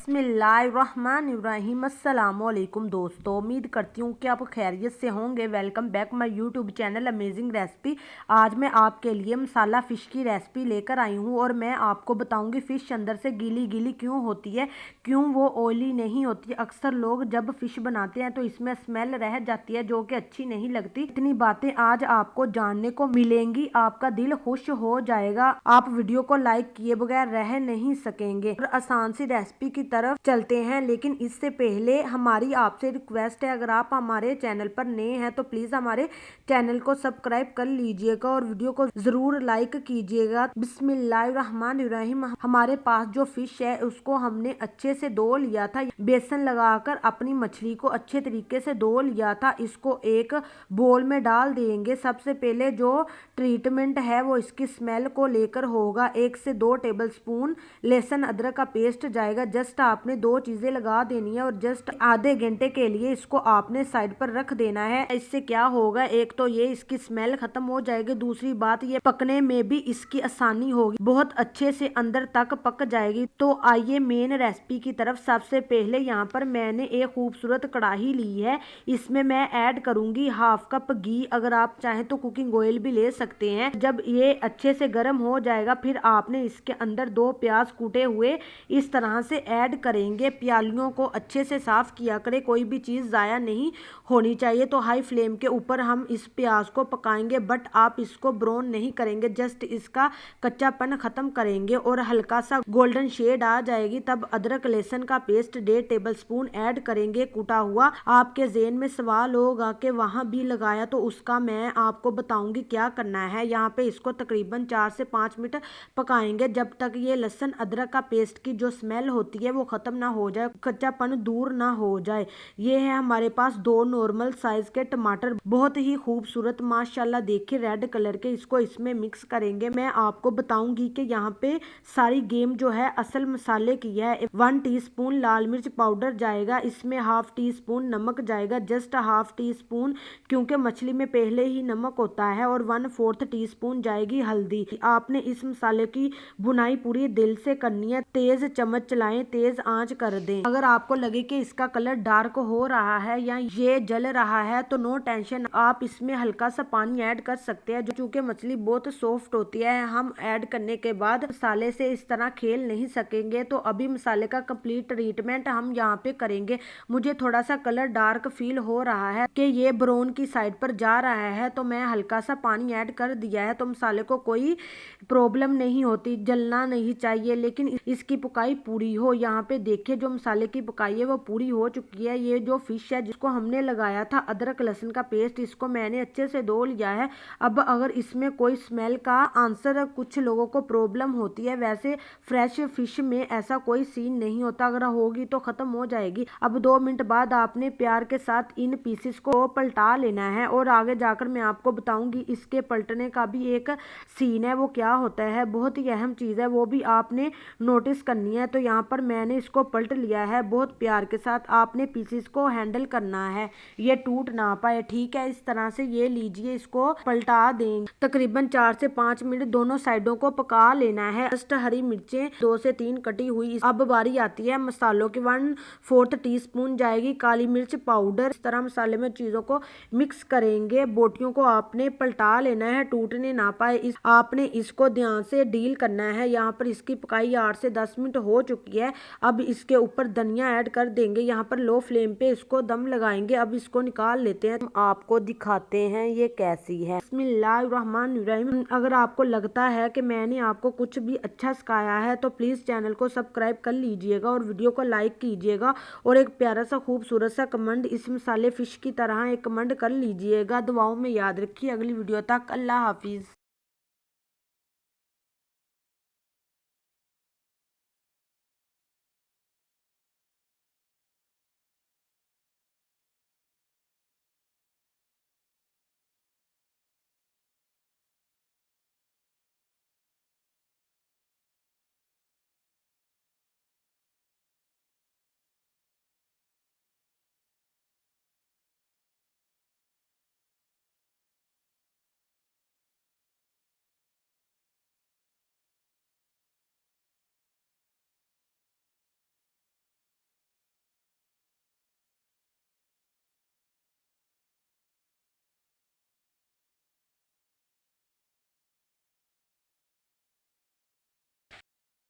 बिस्मिल्लाहिर्रहमानिर्रहीम। अस्सलामुअलैकुम दोस्तों, उम्मीद करती हूँ कि आप खैरियत से होंगे। Welcome back my YouTube channel amazing recipe. आज मैं आपके लिए मसाला फ़िश की रेसिपी लेकर आई हूँ और मैं आपको बताऊँगी फ़िश अंदर से गीली गीली क्यों होती है, क्यों वो ऑयली नहीं होती। अक्सर लोग जब फ़िश बनाते हैं तो इसमें स्मेल रह जाती है जो कि अच्छी नहीं लगती। इतनी बातें आज आपको जानने को मिलेंगी, आपका दिल खुश हो जाएगा। आप वीडियो को लाइक किए बगैर रह नहीं सकेंगे। और आसान सी रेसिपी की तरफ चलते हैं, लेकिन इससे पहले हमारी आपसे रिक्वेस्ट है, अगर आप हमारे चैनल पर नए हैं तो प्लीज हमारे चैनल को सब्सक्राइब कर लीजिएगा और वीडियो को जरूर लाइक कीजिएगा। बिस्मिल्लाहिर्रहमानिर्रहीम। हमारे पास जो फिश है उसको हमने अच्छे से धो लिया था। बेसन लगाकर अपनी मछली को अच्छे तरीके से धो लिया था। इसको एक बोल में डाल देंगे। सबसे पहले जो ट्रीटमेंट है वो इसकी स्मेल को लेकर होगा। 1 से 2 टेबल स्पून लहसुन अदरक का पेस्ट जाएगा। जस्ट आपने 2 चीजें लगा देनी है और जस्ट आधे घंटे के लिए इसको आपने साइड पर रख देना है। इससे क्या होगा, एक तो ये इसकी स्मेल खत्म हो जाएगी, दूसरी बात ये पकने में भी इसकी आसानी होगी, बहुत अच्छे से अंदर तक पक जाएगी। तो आइए मेन रेसिपी की तरफ। सबसे पहले यहाँ पर मैंने एक खूबसूरत कढ़ाई ली है। इसमें मैं ऐड करूंगी हाफ कप घी। अगर आप चाहें तो कुकिंग ऑयल भी ले सकते हैं। जब ये अच्छे से गर्म हो जाएगा फिर आपने इसके अंदर 2 प्याज कूटे हुए इस तरह से ऐड करेंगे। प्यालियों को अच्छे से साफ किया करें, कोई भी चीज़ ज़ाया नहीं होनी चाहिए। तो हाई फ्लेम के ऊपर हम इस प्याज को पकाएंगे, बट आप इसको ब्राउन नहीं करेंगे, जस्ट इसका कच्चापन खत्म करेंगे और हल्का सा गोल्डन शेड आ जाएगी तब अदरक लहसुन का पेस्ट 1.5 टेबल स्पून ऐड करेंगे कूटा हुआ। आपके ज़हन में सवाल होगा कि वहाँ भी लगाया, तो उसका मैं आपको बताऊंगी क्या करना है। यहाँ पे इसको तकरीबन 4 से 5 मिनट पकाएंगे जब तक ये लहसुन अदरक का पेस्ट की जो स्मेल होती है वो खत्म ना हो जाए, कच्चापन दूर ना हो जाए। ये है हमारे पास 2 नॉर्मल साइज के टमाटर, बहुत ही खूबसूरत माशाल्लाह, देखिए रेड कलर के। इसको इसमें मिक्स करेंगे। मैं आपको बताऊंगी कि यहाँ पे सारी गेम जो है असल मसाले की है। 1 टीस्पून लाल मिर्च पाउडर जाएगा, इसमें हाफ टी स्पून नमक जाएगा, जस्ट हाफ टी स्पून, क्योंकि मछली में पहले ही नमक होता है। और 1/4 टीस्पून जाएगी हल्दी। आपने इस मसाले की बुनाई पूरी दिल से करनी है। तेज चम्मच चलाएं, तेज आंच कर दें। अगर आपको लगे कि इसका कलर डार्क हो रहा है या ये जल रहा है तो नो टेंशन, आप इसमें हल्का सा पानी ऐड कर सकते हैं। चूंकि मछली बहुत सॉफ्ट होती है, हम ऐड करने के बाद मसाले से इस तरह खेल नहीं सकेंगे। तो अभी मसाले का कंप्लीट ट्रीटमेंट हम यहाँ पे करेंगे। मुझे थोड़ा सा कलर डार्क फील हो रहा है कि ये ब्राउन की साइड पर जा रहा है, तो मैं हल्का सा पानी ऐड कर दिया है। तो मसाले को कोई प्रॉब्लम नहीं होती, जलना नहीं चाहिए, लेकिन इसकी पकाई पूरी हो। यहाँ पे देखिए जो मसाले की पकाई है वो पूरी हो चुकी है। ये जो फिश है जिसको हमने लगाया था अदरक लहसुन का पेस्ट, इसको मैंने अच्छे से धो लिया है। अब अगर इसमें कोई स्मेल का आंसर, कुछ लोगों को प्रॉब्लम होती है, वैसे फ्रेश फिश में ऐसा कोई सीन नहीं होता, अगर होगी तो खत्म हो जाएगी। अब 2 मिनट बाद आपने प्यार के साथ इन पीसेस को पलटा लेना है और आगे जाकर मैं आपको बताऊंगी इसके पलटने का भी एक सीन है, वो क्या होता है, बहुत ही अहम चीज है, वो भी आपने नोटिस करनी है। तो यहाँ पर मैंने इसको पलट लिया है बहुत प्यार के साथ। आपने पीसेस को हैंडल करना है, ये टूट ना पाए, ठीक है। इस तरह से ये लीजिए, इसको पलटा देंगे। तकरीबन 4 से 5 मिनट दोनों साइडों को पका लेना है। जस्ट हरी मिर्चें 2 से 3 कटी हुई। अब बारी आती है मसालों की। 1/4 टीस्पून जाएगी काली मिर्च पाउडर। इस तरह मसाले में चीजों को मिक्स करेंगे। बोटियों को आपने पलटा लेना है, टूटने ना पाए। आपने इसको ध्यान से डील करना है। यहाँ पर इसकी पकाई 8 से 10 मिनट हो चुकी है। अब इसके ऊपर धनिया ऐड कर देंगे। यहाँ पर लो फ्लेम पे इसको दम लगाएंगे। अब इसको निकाल लेते हैं, आपको दिखाते हैं ये कैसी है। बिस्मिल्लाहिर्रहमानिर्रहीम। अगर आपको लगता है कि मैंने आपको कुछ भी अच्छा सिखाया है तो प्लीज चैनल को सब्सक्राइब कर लीजिएगा और वीडियो को लाइक कीजिएगा और एक प्यारा सा खूबसूरत सा कमेंट इस मसाले फिश की तरह एक कमेंट कर लीजिएगा। दुआओं में याद रखिए। अगली वीडियो तक अल्लाह हाफिज।